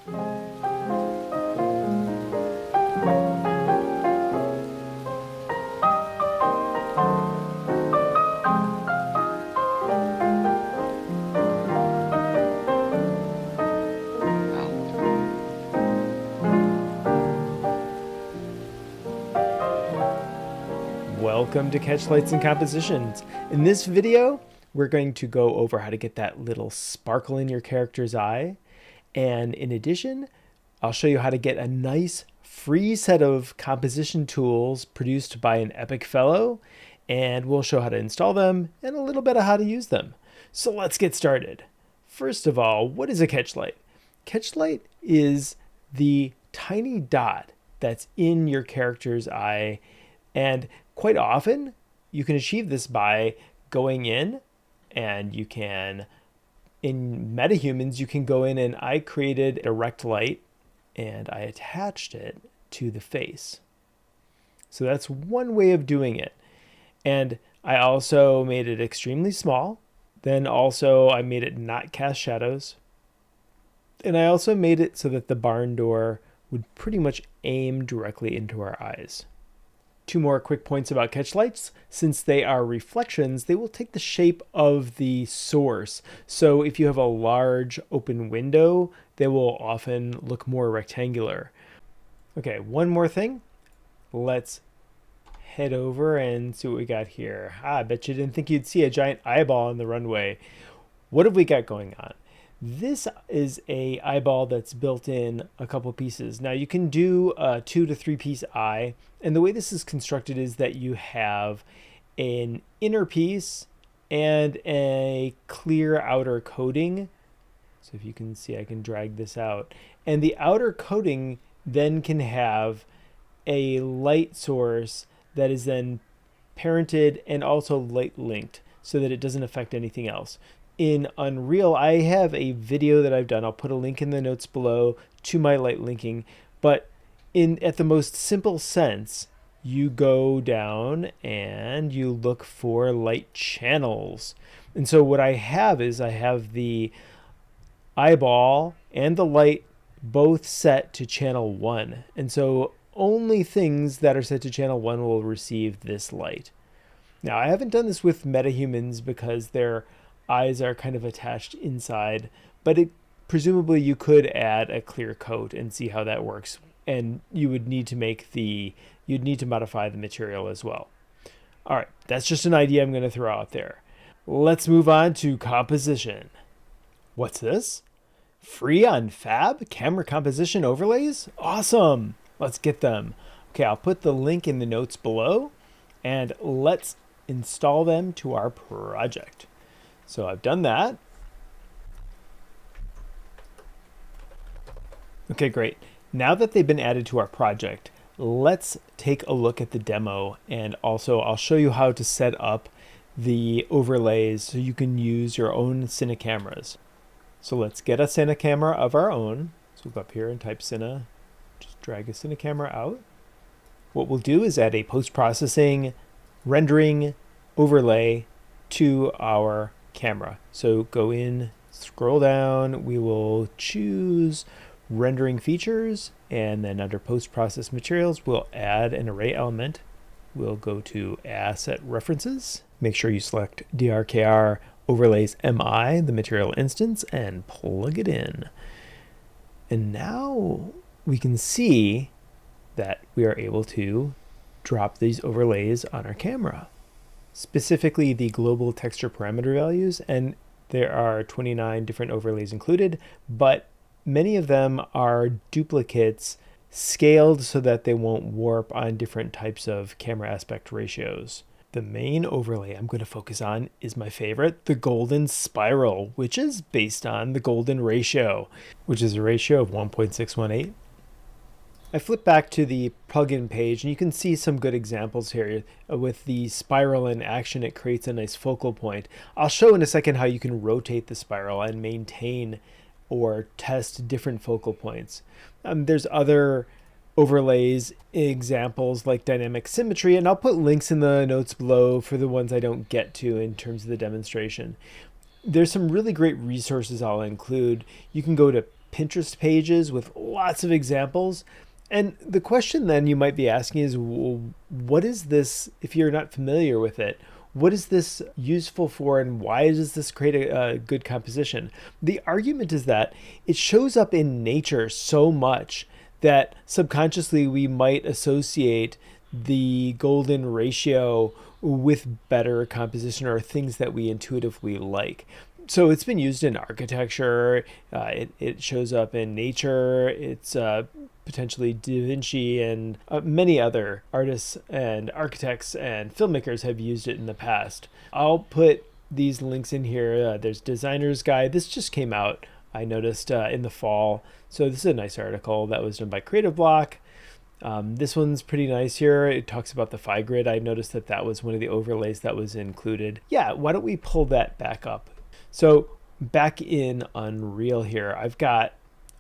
Welcome to Catchlights and Compositions. In this video, we're going to go over how to get that little sparkle in your character's eye. And in addition, I'll show you how to get a nice free set of composition tools produced by an epic fellow. And we'll show how to install them and a little bit of how to use them. So let's get started. First of all, what is a catchlight? Catchlight is the tiny dot that's in your character's eye, and quite often you can achieve this by going in, and you can, in MetaHumans, you can go in and I created a rect light and I attached it to the face. So that's one way of doing it. And I also made it extremely small. Then also I made it not cast shadows. And I also made it so that the barn door would pretty much aim directly into our eyes. Two more quick points about catchlights. Since they are reflections, they will take the shape of the source. So if you have a large open window, they will often look more rectangular. Okay, one more thing. Let's head over and see what we got here. I bet you didn't think you'd see a giant eyeball on the runway. What have we got going on? This is a eyeball that's built in a couple pieces. Now you can do a 2 to 3 piece eye, and the way this is constructed is that you have an inner piece and a clear outer coating. So if you can see, I can drag this out. And the outer coating then can have a light source that is then parented and also light linked so that it doesn't affect anything else. In Unreal, I have a video that I've done. I'll put a link in the notes below to my light linking. But at the most simple sense, you go down and you look for light channels. And so what I have is I have the eyeball and the light both set to channel 1. And so only things that are set to channel 1 will receive this light. Now, I haven't done this with MetaHumans because their eyes are kind of attached inside, but presumably you could add a clear coat and see how that works. And you would need to you'd need to modify the material as well. All right, that's just an idea I'm going to throw out there. Let's move on to composition. What's this? Free on Fab camera composition overlays? Awesome. Let's get them. Okay, I'll put the link in the notes below and let's install them to our project. So I've done that. Okay, great. Now that they've been added to our project, let's take a look at the demo, and also I'll show you how to set up the overlays so you can use your own Cine cameras. So let's get a Cine camera of our own. So we'll go up here and type Cine. Just drag a Cine camera out. What we'll do is add a post-processing rendering overlay to our camera. So go in, scroll down, we will choose rendering features, and then under post-process materials, we'll add an array element. We'll go to asset references. Make sure you select DRKR overlays MI, the material instance, and plug it in. And now we can see that we are able to drop these overlays on our camera. Specifically the global texture parameter values, and there are 29 different overlays included, but many of them are duplicates scaled so that they won't warp on different types of camera aspect ratios. The main overlay I'm going to focus on is my favorite, the golden spiral, which is based on the golden ratio, which is a ratio of 1.618. I flip back to the plugin page and you can see some good examples here. With the spiral in action, it creates a nice focal point. I'll show in a second how you can rotate the spiral and maintain or test different focal points. There's other overlays examples like dynamic symmetry, and I'll put links in the notes below for the ones I don't get to in terms of the demonstration. There's some really great resources I'll include. You can go to Pinterest pages with lots of examples. And the question then you might be asking is, well, what is this, if you're not familiar with it, what is this useful for and why does this create a good composition? The argument is that it shows up in nature so much that subconsciously we might associate the golden ratio with better composition or things that we intuitively like. So it's been used in architecture, it shows up in nature, it's potentially Da Vinci and many other artists and architects and filmmakers have used it in the past. I'll put these links in here. There's Designer's Guide. This just came out, I noticed, in the fall. So this is a nice article that was done by Creative Bloq. This one's pretty nice here. It talks about the phi grid. I noticed that that was one of the overlays that was included. Yeah, why don't we pull that back up? So back in Unreal here, I've got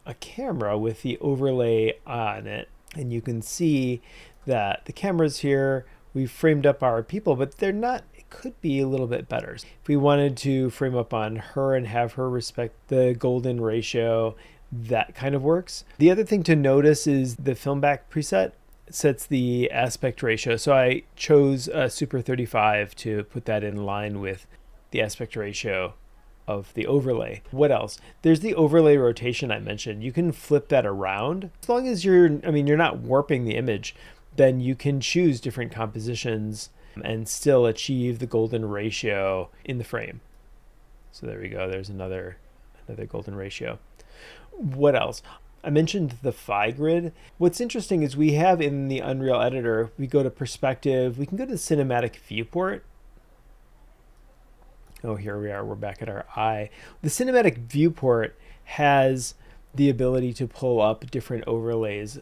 a camera with the overlay on it, and you can see that the camera's here. We've framed up our people, but they're not, it could be a little bit better. If we wanted to frame up on her and have her respect the golden ratio, that kind of works. The other thing to notice is the film back preset sets the aspect ratio. So I chose Super 35 to put that in line with the aspect ratio of the overlay. What else? There's the overlay rotation I mentioned. You can flip that around. As long as you're not warping the image, then you can choose different compositions and still achieve the golden ratio in the frame. So there we go. There's another golden ratio. What else? I mentioned the phi grid. What's interesting is we have in the Unreal Editor, we go to perspective, we can go to the cinematic viewport. Oh, here we are, we're back at our eye. The cinematic viewport has the ability to pull up different overlays.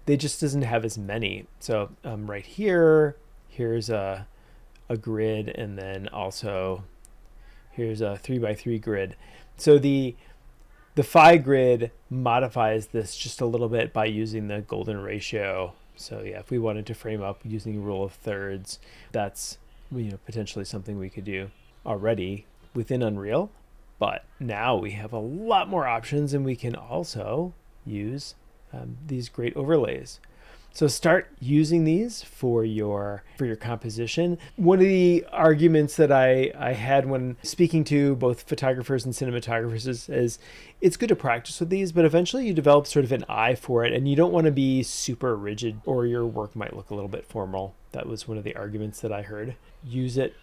They just doesn't have as many. So right here, here's a grid, and then also here's a 3x3 grid. So the phi grid modifies this just a little bit by using the golden ratio. So yeah, if we wanted to frame up using rule of thirds, that's potentially something we could do already within Unreal. But now we have a lot more options, and we can also use these great overlays. So start using these for your composition. One of the arguments that I had when speaking to both photographers and cinematographers is it's good to practice with these, but eventually you develop sort of an eye for it, and you don't want to be super rigid or your work might look a little bit formal. That was one of the arguments that I heard. Use it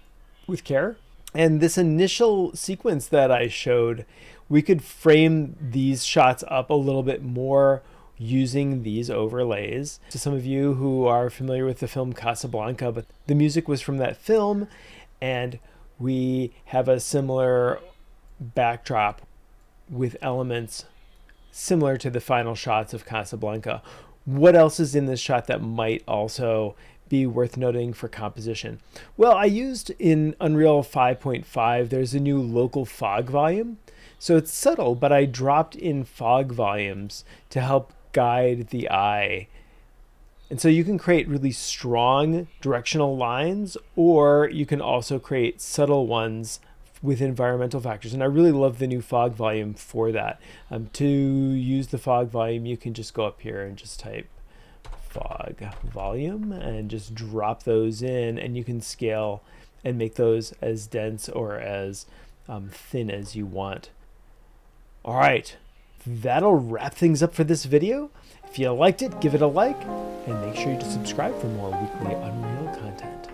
with care. And this initial sequence that I showed, we could frame these shots up a little bit more using these overlays. To some of you who are familiar with the film Casablanca, but the music was from that film, and we have a similar backdrop with elements similar to the final shots of Casablanca. What else is in this shot that might also be worth noting for composition? Well, I used in Unreal 5.5, there's a new local fog volume. So it's subtle, but I dropped in fog volumes to help guide the eye. And so you can create really strong directional lines, or you can also create subtle ones with environmental factors. And I really love the new fog volume for that. To use the fog volume, you can just go up here and just type fog volume and just drop those in, and you can scale and make those as dense or as thin as you want. All right, that'll wrap things up for this video. If you liked it, give it a like, and make sure you subscribe for more weekly Unreal content.